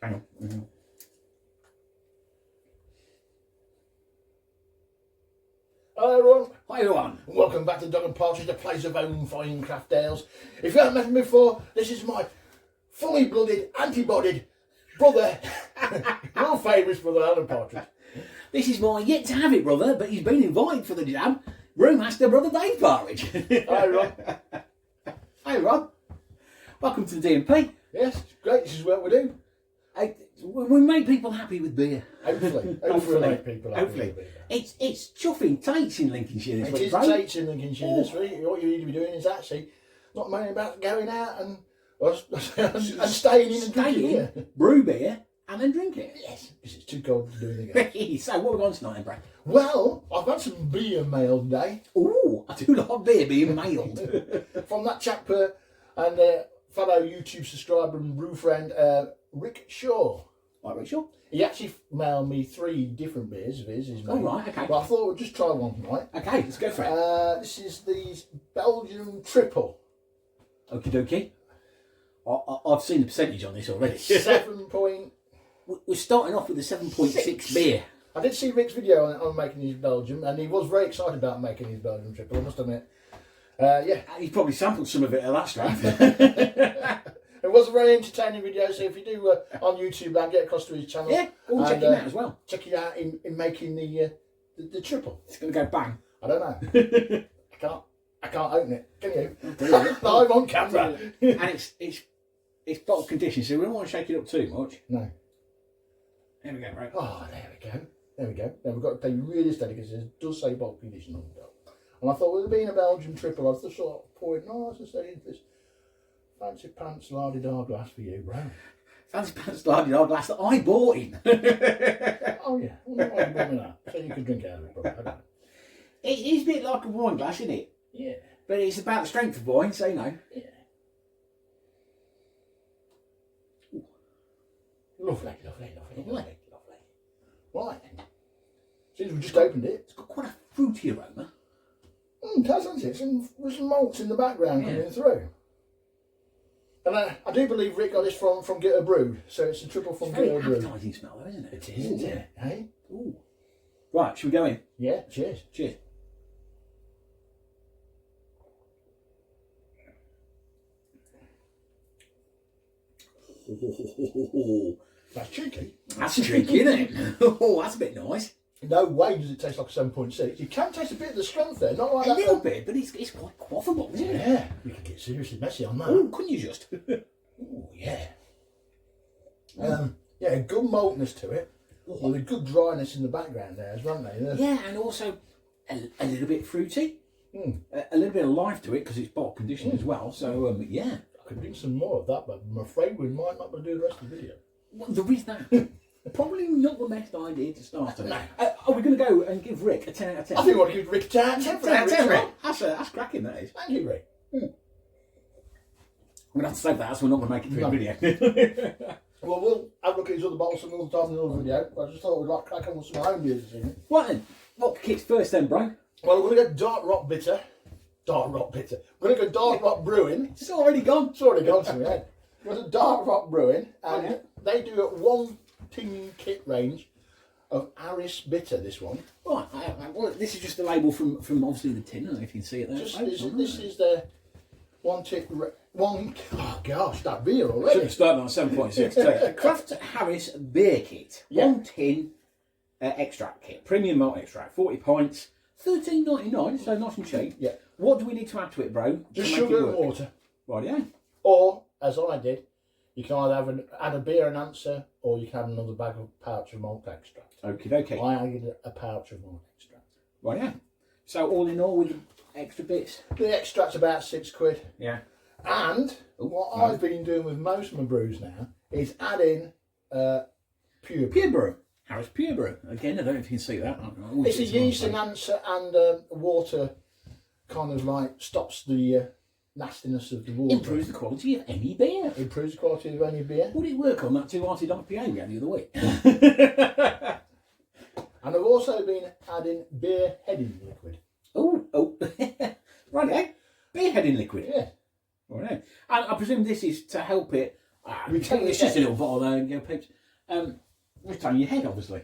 Hang on. Mm-hmm. Hello everyone, Hi everyone. welcome back to Dog and Partridge, the place of own fine craft ales. If you haven't met me before, this is my fully blooded, antibodied brother, your favourite brother, Alan Partridge. This is my yet to have it brother, but he's been invited for the jam. Brewmaster brother Dave Partridge. Hi Ron. Hi Ron. Welcome to the DMP. Yes, it's great, this is what we do. We make people happy with beer. Hopefully make people happy with beer. It's chuffing Tates in Lincolnshire this It week, is bro. Tates in Lincolnshire this week. What you need to be doing is actually not moaning about going out and staying in and drinking beer. Brew beer and then drink it. Yes, because it's too cold to do anything else. So what are we on tonight then, Brad? Well, I've had some beer mailed today. Ooh, I do like beer being mailed. From that chap and fellow YouTube subscriber and brew friend, Rick Shaw. Right, Rachel? He actually mailed me 3 different beers of his made. Oh, right, okay. But I thought we'd just try one, right? Okay, let's go for it. This is the Belgium Triple. Okie dokie. I've seen the percentage on this already. 7 point... We're starting off with a 7.6 beer. I did see Rick's video on making his Belgium, and he was very excited about making his Belgium Triple, I must admit. Yeah. He's probably sampled some of it at that strength. It was a very entertaining video, so if you do on YouTube and get across to his channel, Yeah, go and check him out as well. Check it out in making the triple. It's going to go bang. I don't know. I can't open it. Can you? Live on camera. And it's bottle condition, so we don't want to shake it up too much. No. There we go, right. Oh, there we go. Now we've got to play really steady because it does say bottle condition on the bottle. And I thought, with it being a Belgian triple, I was just sort of pouring nice and steady into this fancy pants la-di-da glass for you, bro. Fancy pants la-di-da glass that I bought in. Oh yeah, I wonder why you bought me that. So you could drink out of it, probably. I don't know. It is a bit like a wine glass, isn't it? Yeah. But it's about the strength of wine, so you know. Yeah. Ooh. Lovely. Right then. Since we just opened it. It's got quite a fruity aroma. It has, hasn't it? There's some malts in the background coming through. And I do believe Rick got this from Get a Brew, so it's a triple from Get a Brew. It's very appetizing smell though, isn't it? It is, isn't it? Hey? Ooh. Right, should we go in? Yeah, cheers. Cheers. That's cheeky. That's cheeky, isn't it? Oh, that's a bit nice. No way does it taste like a 7.6. You can taste a bit of the strength there, not like A that. little bit, but it's quite quaffable, isn't it? Yeah, we could get seriously messy on that. Oh, couldn't you just? Ooh, yeah. Yeah, good maltness to it. With a good dryness in the background there, hasn't there? Yeah, and also a little bit fruity. Mm. A little bit of life to it because it's bottle conditioned as well. So, yeah. I could drink some more of that, but I'm afraid we might not be able to do the rest of the video. Well, there is that. Probably not the best idea to start with. No. Are we going to go and give Rick a 10 out of 10? I think we want to give Rick a 10 out of 10 for that, Rick. That's cracking, that is. Thank you, Rick. I'm going to have to save that, so we're not going to make it through the video. Well, we'll have a look at these other bottles some other time in another video. I just thought we'd like crack on with some home beers this evening. Right then, what kicks first then, bro? Well, we're going to go Dark Rock Bitter. We're going to go Dark Rock Brewing. It's already gone. It's already gone to me, eh? We're going to Dark Rock Brewing, and they do a 1 tin kit range of Aris Bitter, this one. Right, well, this is just the label from obviously the tin. I don't know if you can see it there. This is their 1 tin... Oh gosh, that beer already. Should have started on 7.6. So, Kraft Harris Beer Kit. 1 tin extract kit. Premium malt extract. 40 pints. $13.99, so nice and cheap. Yeah. What do we need to add to it, bro? Just sugar and water. Rightio. Or, as I did, you can either add a beer enhancer, or you can add another pouch of malt extract. Okie dokie. I added a pouch of malt extract. Rightio. So all in all, with the extra bits. The extract's about £6. Yeah. And I've been doing with most of my brews now is adding Pure Brew. Harris Pure Brew. Again, I don't know if you can see that. It's a yeast enhancer, and water kind of like stops the nastiness of the water. Improves the quality of any beer. Improves the quality of any beer. Would it work on that 2-hearted IPA we had the other week? And I've also been adding beer heading liquid. Oh. Right, beer heading liquid. Yeah. Right. And I presume this is to help it Retain It's your just a head. little bottle there, you know, peeps. Retain your head, obviously.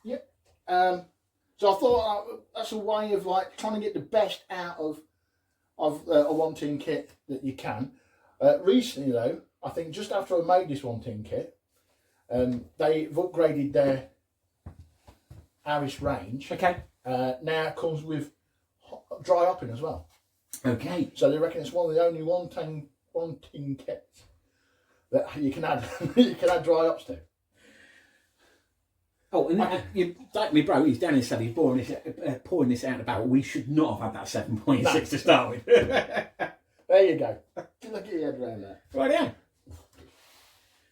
Yep. So I thought that's a way of like trying to get the best out of a 1 tin kit that you can. Recently though, I think just after I made this 1 tin kit, they've upgraded their Harris range. Okay. Now it comes with dry hopping as well. Okay. So they reckon it's one of the only one tin kits that you can add you can add dry hops to. Oh, and you, like me, bro, he's down in cellar, he's pouring this out of the barrel. We should not have had that 7.6 No. to start with. There you go. Look at your head around that. Right, yeah.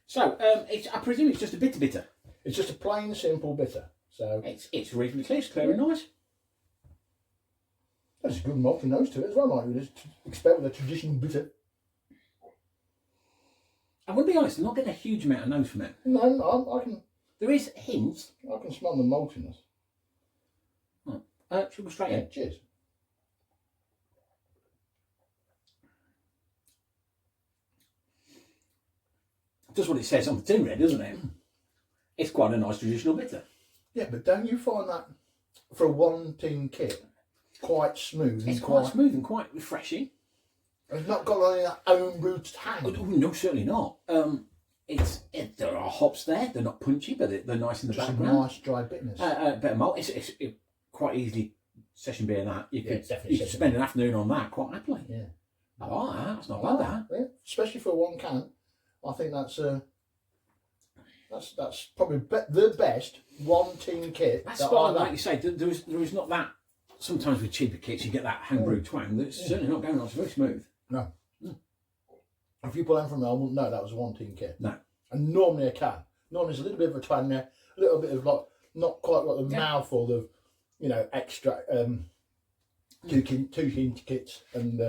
So, I presume it's just a bitter. It's just a plain, simple bitter. So It's reasonably clear, it's clear and nice. there's a good malty nose to it as well, like you just expect with a traditional bitter. I'm going to be honest, I'm not getting a huge amount of nose from it. No, There is hints. I can smell the maltiness. Should we go straight Yeah, in? cheers. Just what it says on the tin red, doesn't it? It's quite a nice traditional bitter. Yeah, but don't you find that for a 1 tin kit quite smooth? It's quite smooth and quite refreshing. It's not got any of that own root Oh, tang. no, certainly not. There are hops there. They're not punchy, but they're nice in the Just a background. nice dry bitterness. Bit of malt. It's quite easily session beer that. You could, definitely you could session spend beer. an afternoon on that quite happily. Yeah. I like that. That's not bad, that. Yeah, especially for 1 can. I think that's probably the best 1 tin kit. That's that fine, I've like had. you say. There is not that. Sometimes with cheaper kits, you get that homebrew twang. That's certainly not going on. It's very smooth. No. If you pull them from there, I wouldn't know that was a 1 tin kit. No. And normally a can. Normally there's a little bit of a twang there, a little bit of like not quite got the mouthful of, extra 2 tin kits and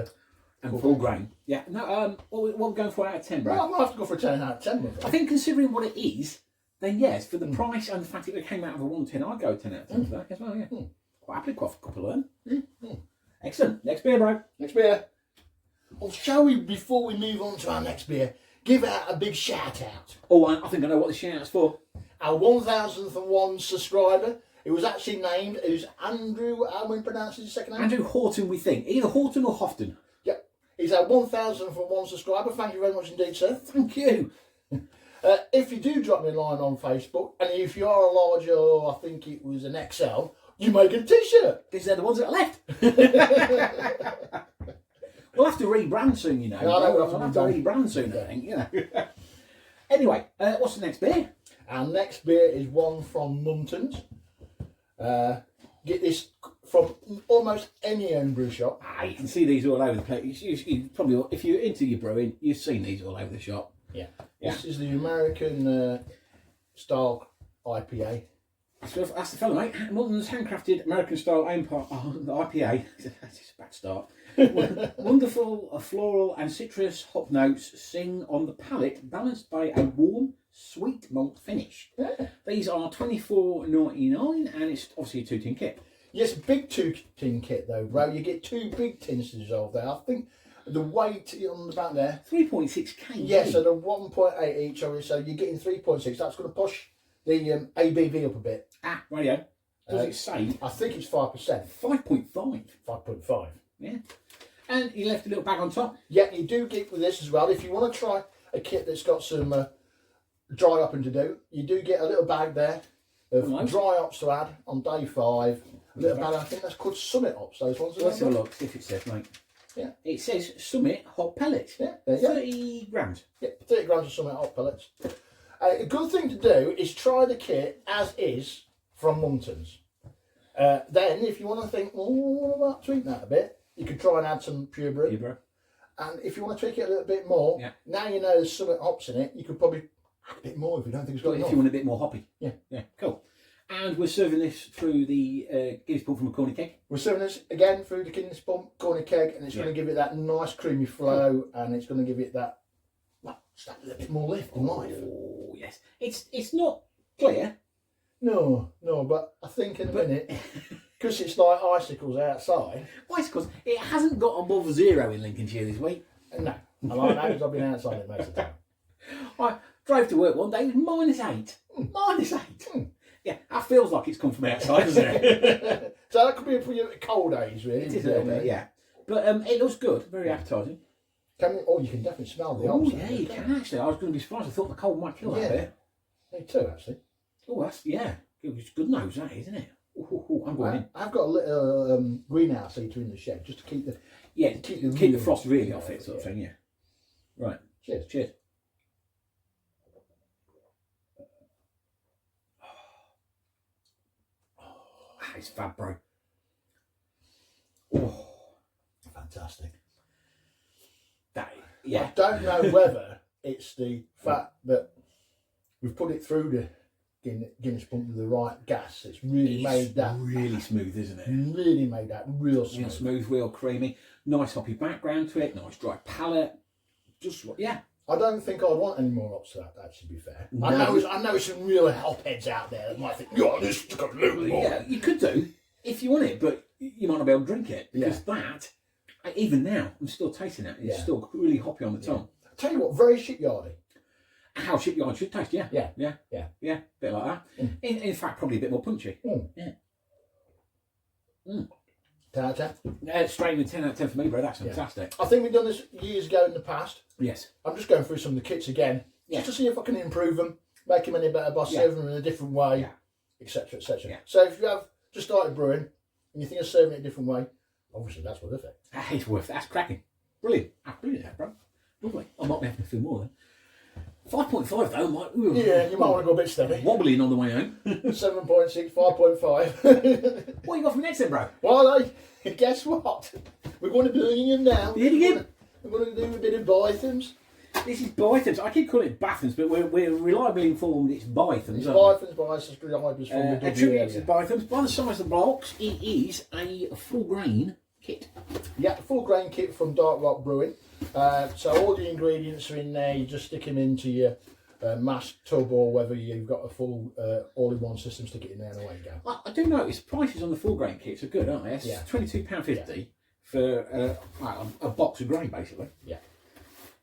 full grain. Yeah. No. What we're going for out of 10, bro? well, I'm gonna have to go for a 10 out of 10 with I it. think considering what it is, then yes, for the price and the fact that it came out of a 1 tin, I'd go 10 out of 10 for that as well. Yeah. Quite happily quaff a couple of them. Excellent. Next beer, bro. Next beer. Well, shall we, before we move on to our next beer, give out a big shout out? Oh, I think I know what the shout-out's for. Our 1001 subscriber, who was actually named, who's Andrew, how do we pronounce his second name? Andrew Horton, we think. Either Horton or Houghton. Yep. He's our 1001 subscriber. Thank you very much indeed, sir. Thank you. If you do drop me a line on Facebook, and if you are a large, or I think it was an XL, you may get a t-shirt. Because they're the ones that are left. We'll have to rebrand soon, you know. Yeah, I know, We'll have to rebrand soon, I think, you know. Anyway, what's the next beer? Our next beer is one from Muntons. Get this from almost any home brew shop. You can see these all over the place. You probably, if you're into your brewing, you've seen these all over the shop. Yeah. This is the American style IPA. That's the fellow, mate. Multon's handcrafted American-style IPA. That's a bad start. Wonderful floral and citrus hop notes sing on the palate, balanced by a warm, sweet malt finish. Yeah. These are $24.99, and it's obviously a 2 tin kit. Yes, big 2 tin kit though, bro. You get 2 big tins to dissolve there. I think the weight on the back there. 3.6 kg. Yes, so the 1.8 each. So you're getting 3.6. That's going to push the ABV up a bit. Radio. Does it say? I think it's 5%. 5.5. 5.5. Yeah. And you left a little bag on top. Yeah, you do get with this as well. If you want to try a kit that's got some dry hopping to do, you do get a little bag there of dry hops to add on day 5. A little bag, I think that's called Summit hops. Those ones. Let's have a look, see if it says, mate. Yeah. It says Summit hot pellets. Yeah, there you go. 30 grams. Yeah, 30 grams of Summit hop pellets. A good thing to do is try the kit as is from Muntons. Then, if you want to think, what about tweaking that a bit, you could try and add some pure brew. Here, bro. And if you want to tweak it a little bit more, now you know there's Summit hops in it, you could probably add a bit more if you don't think it's got enough. If you want a bit more hoppy. Yeah. Yeah, cool. And we're serving this through the Guinness Pump from a corner keg. We're serving this again through the Guinness Pump corner keg, and it's going to give it that nice creamy flow, and it's going to give it that, just that little bit more lift in life. Oh, yes. It's not clear. No, but I think in a minute, because it's like icicles outside. Why? Because it hasn't got above 0 in Lincolnshire this week. No, I like that because I've been outside it most of the time. I drove to work one day, it was -8. -8. Yeah, that feels like it's come from outside, doesn't it? So that could be for your cold days, really. It is a little bit, yeah. But it looks good, very appetising. You can definitely smell the Oh, hops. yeah, you can actually. I was going to be surprised. I thought the cold might kill that bit. Me too, actually. Oh, it's good nose, that, isn't it? Ooh, I'm going in. I've got a little greenhouse heater in the shed just to keep the keep the frost really off it, sort of thing. Yeah. Right. Cheers. It's fab, bro. Oh, fantastic. Yeah. I don't know whether it's the fact that we've put it through the Guinness pump with the right gas. It's really made that really smooth, isn't it? Really made that real smooth. Real smooth, real creamy. Nice hoppy background to it. Nice dry palate. Just yeah. I don't think I want any more hops to that, to be fair. No. I know some real hop heads out there that might think, this has got a little more. Yeah, you could do if you want it, but you might not be able to drink it because that, even now, I'm still tasting it. It's still really hoppy on the tongue. I'll tell you what, very shipyardy. How shipyard should taste, yeah. Yeah. Bit like that. In fact, probably a bit more punchy. Yeah. 10 out of 10? Straight with 10 out of 10 for me, bro. That's fantastic. I think we've done this years ago in the past. Yes. I'm just going through some of the kits again, just to see if I can improve them, make them any better by serving them in a different way, etc., etc. Yeah. So if you have just started brewing and you think of serving it a different way, obviously that's worth it. It's worth it. That's cracking. Brilliant. That's brilliant, bro. Lovely. I might be having a few more then. 5.5 though, might. Yeah, you might want to go a bit steady. Wobbling on the way home. 7.6, 5.5. What you got from next then, bro? Well, guess what? We're going to Birmingham now. We're going to do a bit of Bythams. This is Bythams. I keep calling it Bathams, but we're reliably informed it's Bythams. It's Bythams by subscribers from the a tribute to Bythams. By the size of the blocks, it is a full grain kit. Yeah, full grain kit from Dark Rock Brewing. So all the ingredients are in there. You just stick them into your mash tub, or whether you've got a full all-in-one system, stick it in there and away you go. I do notice prices on the full grain kits are good, aren't they? It's £22.50 for a box of grain, basically. Yeah.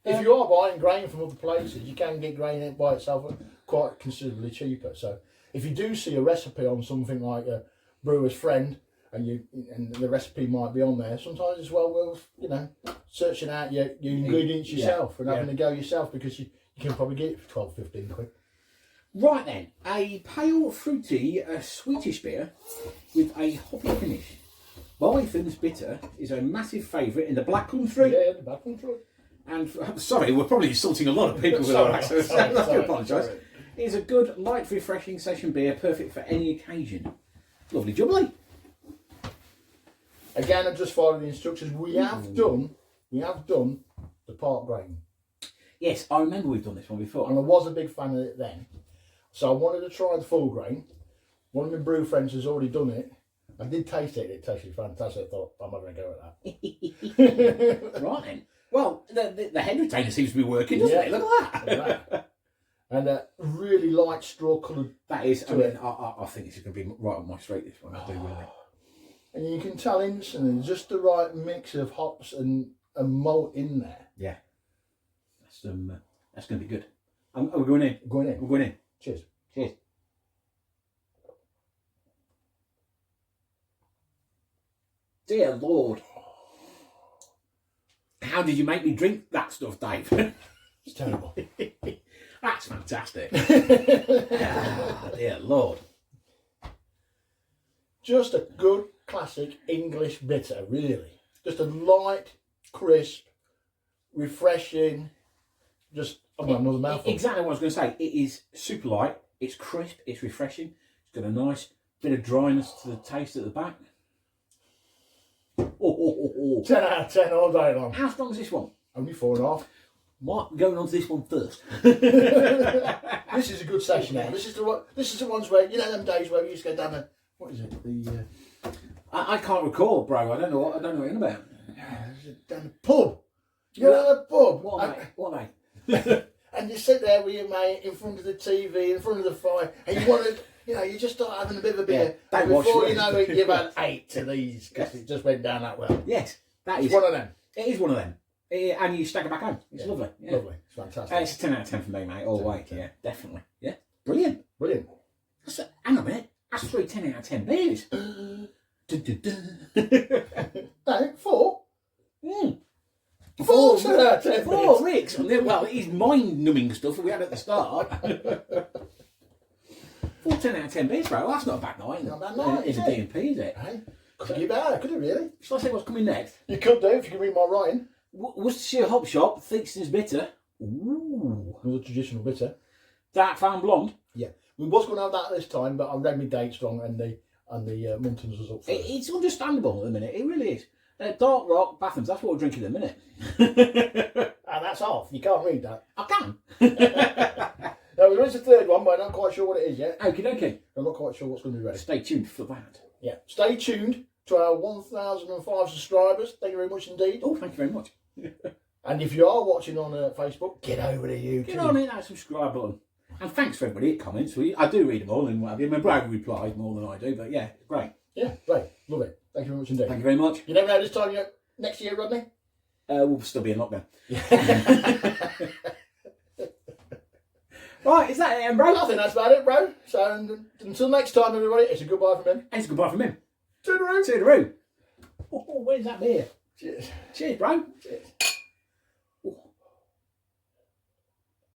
If you are buying grain from other places, you can get grain by itself quite considerably cheaper. So if you do see a recipe on something like a brewer's friend, and the recipe might be on there, sometimes it's well worth searching out your ingredients yourself and having a go yourself, because you can probably get it for 12-15 quid. Right then, a pale, fruity, sweetish beer with a hoppy finish. Bythams Bitter is a massive favourite in the Black Country. Yeah, the Black Country. And sorry, we're probably insulting a lot of people with our accents. I do apologise. It's a good, light, refreshing session beer, perfect for any occasion. Lovely jubbly. Again, I've just followed the instructions. We have done the part grain. Yes, I remember we've done this one before. And I was a big fan of it then. So I wanted to try the full grain. One of my brew friends has already done it. I did taste it. It tasted fantastic. I thought, I'm not going to go with that. Right then. Well, the head retainer seems to be working, doesn't it? Look at that. And a really light straw coloured. That is, I think this is going to be right on my street, this one. I do really. And you can tell instantly just the right mix of hops and malt in there. Yeah. That's going to be good. We're going in. We're going in. We're going in. Cheers. Cheers. Dear Lord. How did you make me drink that stuff, Dave? It's terrible. That's fantastic. Dear Lord. Just a good classic English bitter, really. Just a light, crisp, refreshing, just, another mouthful. Exactly what I was going to say. It is super light, it's crisp, it's refreshing, it's got a nice bit of dryness to the taste at the back. 10 out of 10 all day long. How strong is this one? Only 4.5. Might going on to this one first. This is a good session now. This is the ones where, them days where we used to go down the, what is it? I can't recall, bro. I don't know what you're on about. Down the pub. You go to the pub. What are they? And you sit there with your mate in front of the TV, in front of the fire, and you want to, you just start having a bit of a beer. Yeah, and before you know it, you've had 8 of these because it just went down that well. Yes, that is one of them. It is one of them. And you stagger back home. It's lovely. Yeah. Lovely. It's fantastic. It's a 10 out of 10 for me, mate. All the way. Yeah, definitely. Yeah. Brilliant. Brilliant. Hang on a minute. That's 3 10 out of 10 beers. No, 4. Mm. 4 out of 10 4 Ricks. Well, it is mind-numbing stuff that we had at the start. 4 10 out of 10 beers, bro. That's not a bad night. Not a bad night, It's a D&P, is it? Hey, could be better, could it really? Shall I say what's coming next? You could do if you can read my writing. Worcestershire Hop Shop, Theakston's Bitter. Ooh. Another traditional bitter. Dark Farm Blonde. Yeah. We was going to have that this time, but I read my dates wrong and the Muntons was up first. It's understandable at the minute. It really is. Dark Rock, Bathams, that's what we're drinking at the minute. And that's off. You can't read that. I can. Now, there is a third one, but I'm not quite sure what it is yet. Okie dokie. I'm not quite sure what's going to be ready. Stay tuned for that. Yeah. Stay tuned to our 1,005 subscribers. Thank you very much indeed. Oh, thank you very much. And if you are watching on Facebook, get over to YouTube. Get on in that subscribe button. And thanks for everybody that comments. I do read them all and what have you. My brother replies more than I do, but yeah, great. Yeah, great. Love it. Thank you very much indeed. Thank you very much. You never know this time next year, Rodney? We'll still be in lockdown. Right, is that it, bro? I think that's about it, bro. So until next time, everybody, it's a goodbye from him. And it's a goodbye from him. Toodaloo. Toodaloo. Oh, where's that beer? Cheers. Cheers, bro. Cheers.